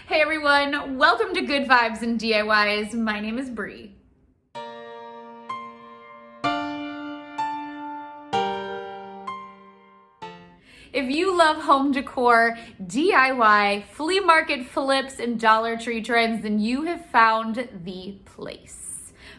Hey everyone, welcome to Good Vibes and DIYs. My name is Bree. If you love home decor, DIY, flea market flips, and Dollar Tree trends, then you have found the place.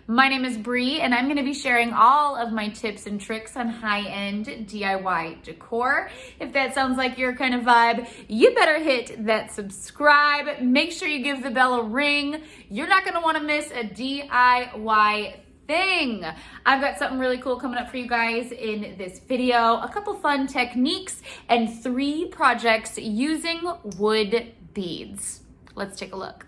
My name is Bree, and I'm going to be sharing all of my tips and tricks on high-end DIY decor. If that sounds like your kind of vibe, you better hit that subscribe. Make sure you give the bell a ring. You're not going to want to miss a DIY thing. I've got something really cool coming up for you guys in this video. A couple fun techniques and 3 projects using wood beads. Let's take a look.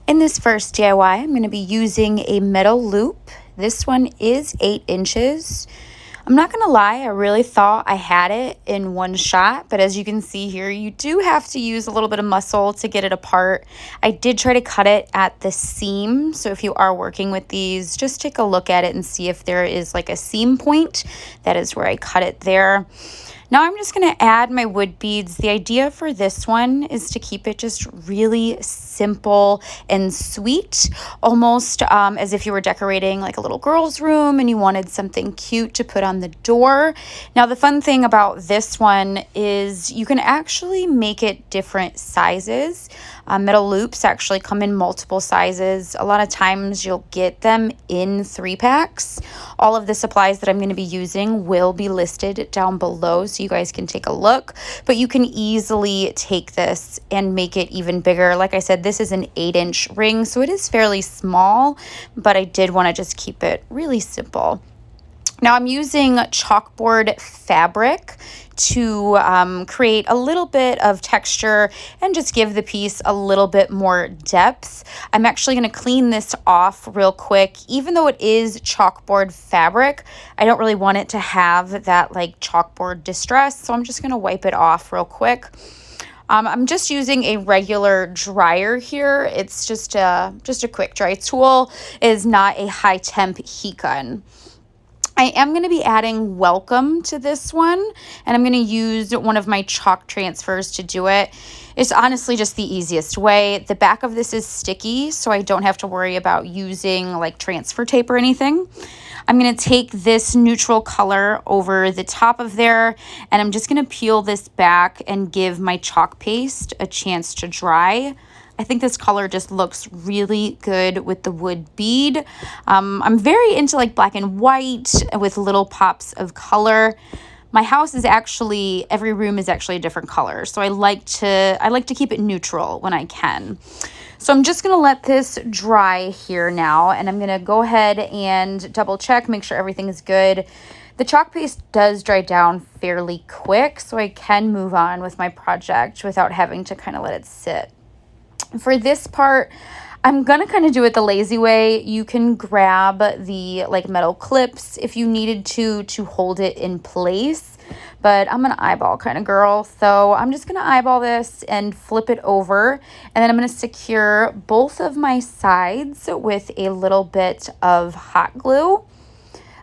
In this first DIY, I'm going to be using a metal loop. This one is 8 inches. I'm not going to lie, I really thought I had it in one shot, but as you can see here, you do have to use a little bit of muscle to get it apart. I did try to cut it at the seam, so if you are working with these, just take a look at it and see if there is like a seam point. That is where I cut it there. Now I'm just going to add my wood beads. The idea for this one is to keep it just really simple and sweet, almost as if you were decorating like a little girl's room and you wanted something cute to put on the door. Now the fun thing about this one is you can actually make it different sizes. Metal loops actually come in multiple sizes. A lot of times you'll get them in 3-packs. All of the supplies that I'm going to be using will be listed down below so you guys can take a look, but you can easily take this and make it even bigger. Like I said, this is an 8-inch ring, so it is fairly small, but I did want to just keep it really simple. Now I'm using chalkboard fabric to create a little bit of texture and just give the piece a little bit more depth. I'm actually going to clean this off real quick. Even though it is chalkboard fabric, I don't really want it to have that like chalkboard distress, so I'm just going to wipe it off real quick. I'm just using a regular dryer here. It's just a quick dry tool. It is not a high temp heat gun. I am going to be adding welcome to this one, and I'm going to use one of my chalk transfers to do it. It's honestly just the easiest way. The back of this is sticky, so I don't have to worry about using like transfer tape or anything. I'm going to take this neutral color over the top of there, and I'm just going to peel this back and give my chalk paste a chance to dry. I think this color just looks really good with the wood bead. I'm very into like black and white with little pops of color. My house is actually, every room is actually a different color, so I like to keep it neutral when I can. So I'm just going to let this dry here now, and I'm going to go ahead and double check, make sure everything is good. The chalk paste does dry down fairly quick, so I can move on with my project without having to kind of let it sit. For this part, I'm going to kind of do it the lazy way. You can grab the like metal clips if you needed to hold it in place, but I'm an eyeball kind of girl. So I'm just going to eyeball this and flip it over, and then I'm going to secure both of my sides with a little bit of hot glue.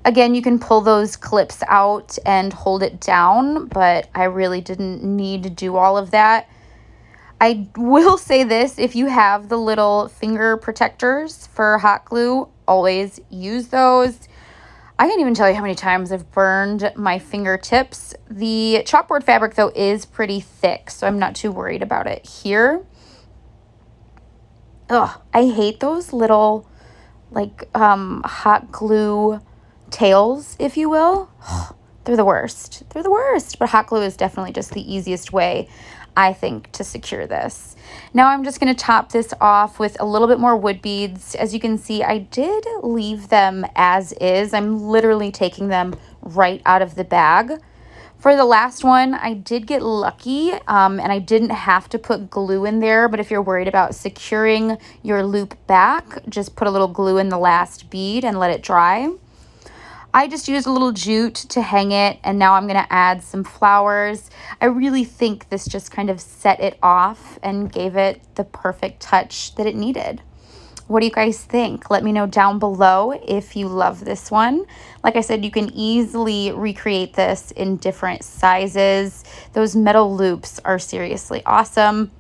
Again, you can pull those clips out and hold it down, but I really didn't need to do all of that. I will say this, if you have the little finger protectors for hot glue, always use those. I can't even tell you how many times I've burned my fingertips. The chalkboard fabric, though, is pretty thick, so I'm not too worried about it here. Ugh, I hate those little, like, hot glue tails, if you will. They're the worst. They're the worst, but hot glue is definitely just the easiest way, I think, to secure this. Now I'm just going to top this off with a little bit more wood beads. As you can see, I did leave them as is. I'm literally taking them right out of the bag. For the last one, I did get lucky and I didn't have to put glue in there, but if you're worried about securing your loop back, just put a little glue in the last bead and let it dry. I just used a little jute to hang it, and now I'm going to add some flowers. I really think this just kind of set it off and gave it the perfect touch that it needed. What do you guys think? Let me know down below if you love this one. Like I said, you can easily recreate this in different sizes. Those metal loops are seriously awesome.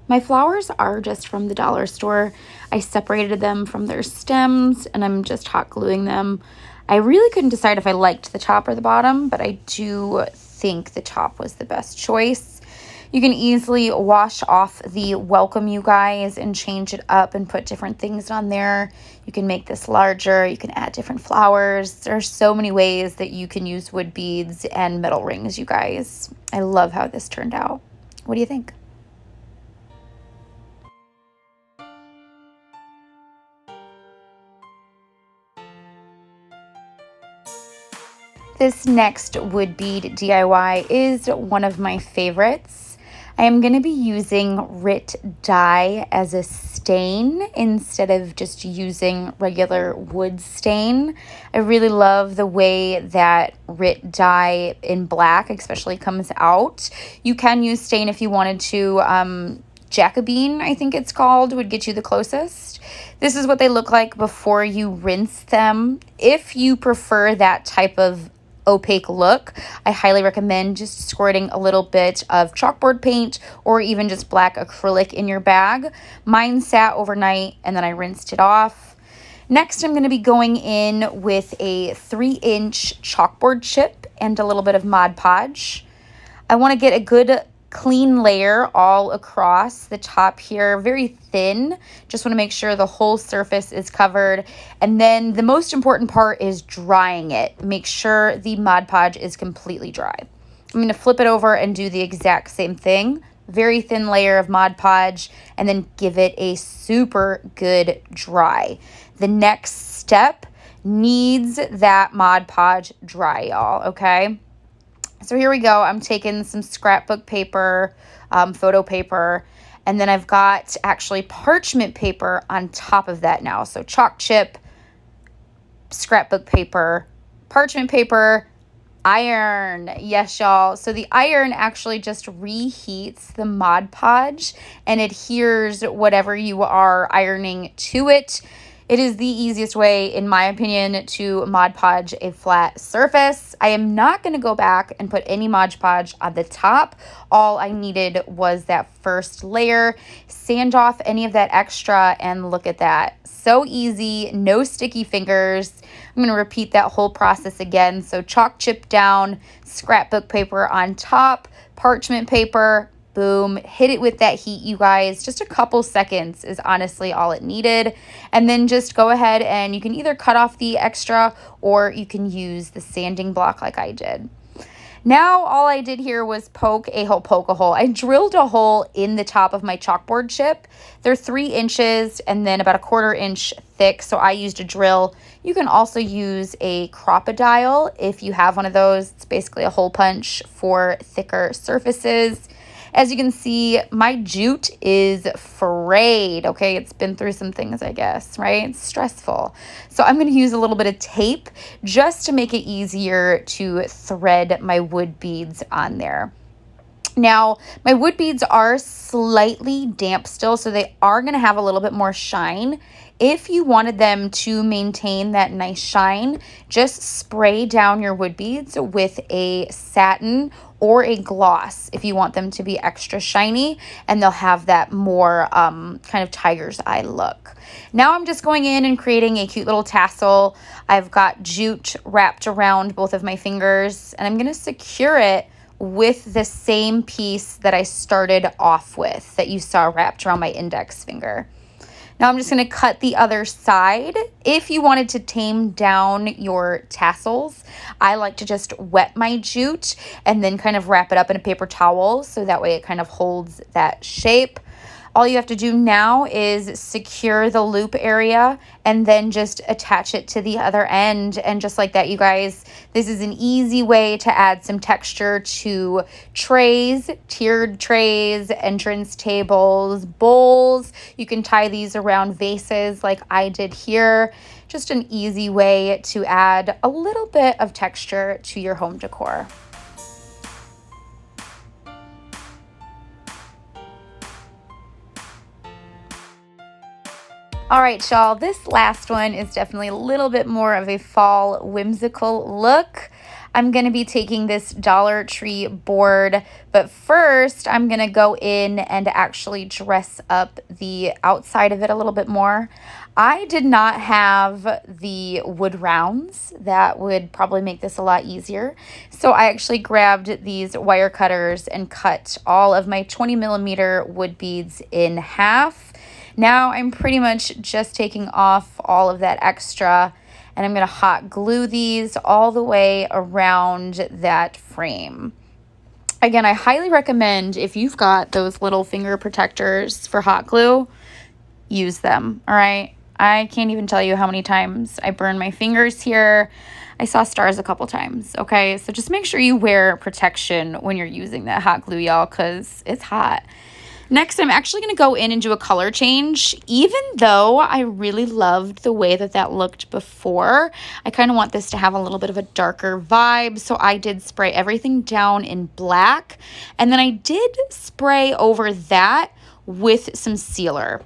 My flowers are just from the dollar store. I separated them from their stems and I'm just hot gluing them. I really couldn't decide if I liked the top or the bottom, but I do think the top was the best choice. You can easily wash off the welcome you guys and change it up and put different things on there. You can make this larger. You can add different flowers. There's so many ways that you can use wood beads and metal rings, you guys. I love how this turned out. What do you think? This next wood bead DIY is one of my favorites. I am going to be using Rit Dye as a stain instead of just using regular wood stain. I really love the way that Rit Dye in black especially comes out. You can use stain if you wanted to. Jacobine, I think it's called, would get you the closest. This is what they look like before you rinse them. If you prefer that type of opaque look, I highly recommend just squirting a little bit of chalkboard paint or even just black acrylic in your bag. Mine sat overnight and then I rinsed it off. Next, I'm going to be going in with a 3-inch chalkboard chip and a little bit of Mod Podge. I want to get a good clean layer all across the top here, very thin. Just want to make sure the whole surface is covered. And then the most important part is drying it. Make sure the Mod Podge is completely dry. I'm going to flip it over and do the exact same thing. Very thin layer of Mod Podge and then give it a super good dry. The next step needs that Mod Podge dry, y'all, okay? So here we go. I'm taking some scrapbook paper, photo paper, and then I've got actually parchment paper on top of that now. So chalk chip, scrapbook paper, parchment paper, iron. Yes, y'all. So the iron actually just reheats the Mod Podge and adheres whatever you are ironing to it. It is the easiest way, in my opinion, to Mod Podge a flat surface. I am not going to go back and put any Mod Podge on the top. All I needed was that first layer. Sand off any of that extra and look at that. So easy, no sticky fingers. I'm going to repeat that whole process again. So chalk chip down, scrapbook paper on top, parchment paper, boom, hit it with that heat, you guys. Just a couple seconds is honestly all it needed. And then just go ahead and you can either cut off the extra or you can use the sanding block like I did. Now all I did here was poke a hole. I drilled a hole in the top of my chalkboard chip. They're 3 inches and then about a 1/4 inch thick, so I used a drill. You can also use a crocodile if you have one of those. It's basically a hole punch for thicker surfaces. As you can see, my jute is frayed, okay? It's been through some things, I guess, right? It's stressful. So I'm going to use a little bit of tape just to make it easier to thread my wood beads on there. Now, my wood beads are slightly damp still, so they are going to have a little bit more shine. If you wanted them to maintain that nice shine, just spray down your wood beads with a satin or a gloss if you want them to be extra shiny, and they'll have that more kind of tiger's eye look. Now I'm just going in and creating a cute little tassel. I've got jute wrapped around both of my fingers, and I'm going to secure it with the same piece that I started off with that you saw wrapped around my index finger. Now I'm just going to cut the other side. If you wanted to tame down your tassels, I like to just wet my jute and then kind of wrap it up in a paper towel so that way it kind of holds that shape. All you have to do now is secure the loop area and then just attach it to the other end. And just like that, you guys, this is an easy way to add some texture to trays, tiered trays, entrance tables, bowls. You can tie these around vases like I did here. Just an easy way to add a little bit of texture to your home decor. All right, y'all, this last one is definitely a little bit more of a fall whimsical look. I'm going to be taking this Dollar Tree board, but first I'm going to go in and actually dress up the outside of it a little bit more. I did not have the wood rounds. That would probably make this a lot easier. So I actually grabbed these wire cutters and cut all of my 20 millimeter wood beads in half. Now I'm pretty much just taking off all of that extra, and I'm going to hot glue these all the way around that frame. Again, I highly recommend, if you've got those little finger protectors for hot glue, use them, all right? I can't even tell you how many times I burned my fingers here. I saw stars a couple times, okay? So just make sure you wear protection when you're using that hot glue, y'all, because it's hot. Next, I'm actually going to go in and do a color change. Even though I really loved the way that that looked before, I kind of want this to have a little bit of a darker vibe. So I did spray everything down in black. And then I did spray over that with some sealer.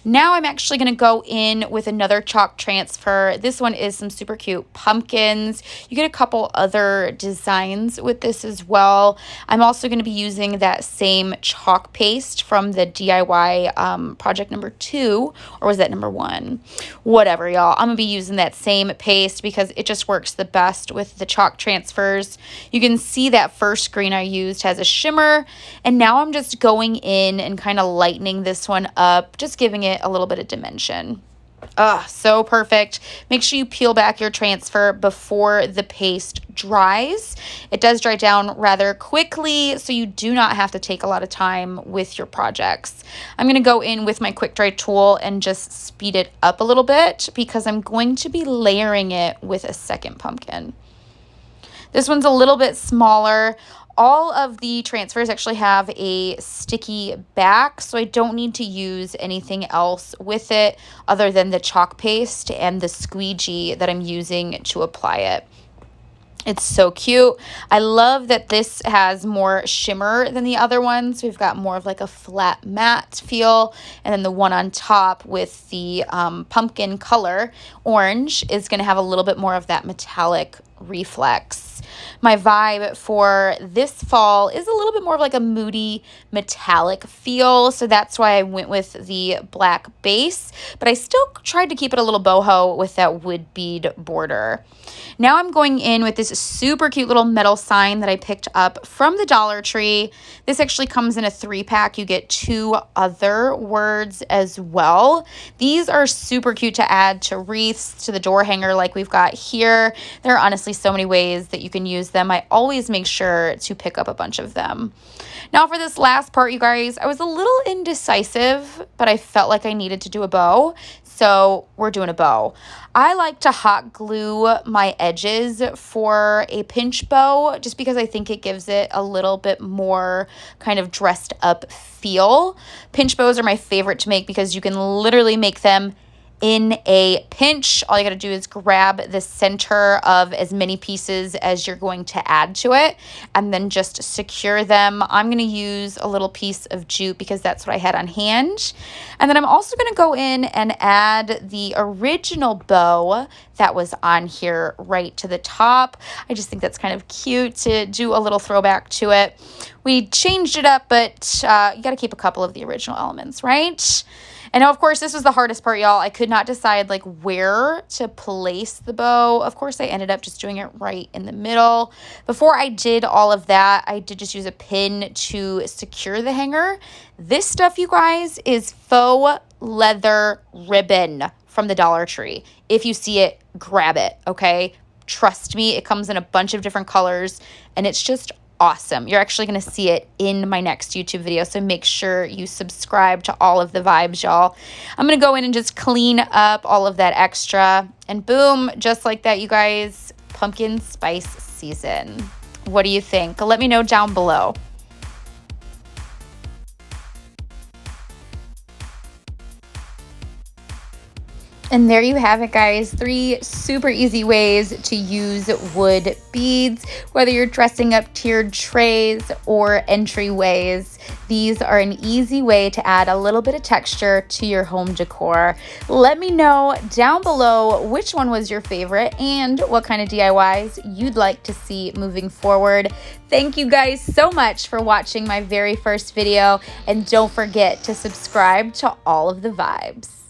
Now I'm actually going to go in with another chalk transfer. This one is some super cute pumpkins. You get a couple other designs with this as well. I'm also going to be using that same chalk paste from the DIY project number 2, or was that number 1? Whatever, y'all. I'm going to be using that same paste because it just works the best with the chalk transfers. You can see that first green I used has a shimmer, and now I'm just going in and kind of lightening this one up, just giving it a little bit of dimension. So perfect. Make sure you peel back your transfer before the paste dries. It does dry down rather quickly, so you do not have to take a lot of time with your projects. I'm going to go in with my quick dry tool and just speed it up a little bit because I'm going to be layering it with a second pumpkin. This one's a little bit smaller. All of the transfers actually have a sticky back, so I don't need to use anything else with it other than the chalk paste and the squeegee that I'm using to apply it. It's so cute. I love that this has more shimmer than the other ones. We've got more of like a flat matte feel, and then the one on top with the pumpkin color orange is going to have a little bit more of that metallic reflex. My vibe for this fall is a little bit more of like a moody metallic feel, so that's why I went with the black base, but I still tried to keep it a little boho with that wood bead border. Now I'm going in with this super cute little metal sign that I picked up from the Dollar Tree. This actually comes in a 3-pack. You get 2 other words as well. These are super cute to add to wreaths, to the door hanger like we've got here. There are honestly so many ways that you can use them. I always make sure to pick up a bunch of them. Now for this last part, you guys, I was a little indecisive, but I felt like I needed to do a bow. So we're doing a bow. I like to hot glue my edges for a pinch bow just because I think it gives it a little bit more kind of dressed up feel. Pinch bows are my favorite to make because you can literally make them in a pinch. All you got to do is grab the center of as many pieces as you're going to add to it and then just secure them. I'm going to use a little piece of jute because that's what I had on hand. And then I'm also going to go in and add the original bow that was on here right to the top. I just think that's kind of cute to do a little throwback to it. We changed it up, but you got to keep a couple of the original elements, right? And now, of course, this was the hardest part, y'all. I could not decide like where to place the bow. Of course, I ended up just doing it right in the middle. Before I did all of that, I did just use a pin to secure the hanger. This stuff, you guys, is faux leather ribbon from the Dollar Tree. If you see it, grab it, okay? Trust me, it comes in a bunch of different colors, and it's just awesome. You're actually going to see it in my next YouTube video, so make sure you subscribe to all of the vibes, y'all. I'm going to go in and just clean up all of that extra, and boom, just like that, you guys, pumpkin spice season. What do you think? Let me know down below. And there you have it, guys. 3 super easy ways to use wood beads, whether you're dressing up tiered trays or entryways. These are an easy way to add a little bit of texture to your home decor. Let me know down below which one was your favorite and what kind of DIYs you'd like to see moving forward. Thank you guys so much for watching my very first video, and don't forget to subscribe to All of the Vibes.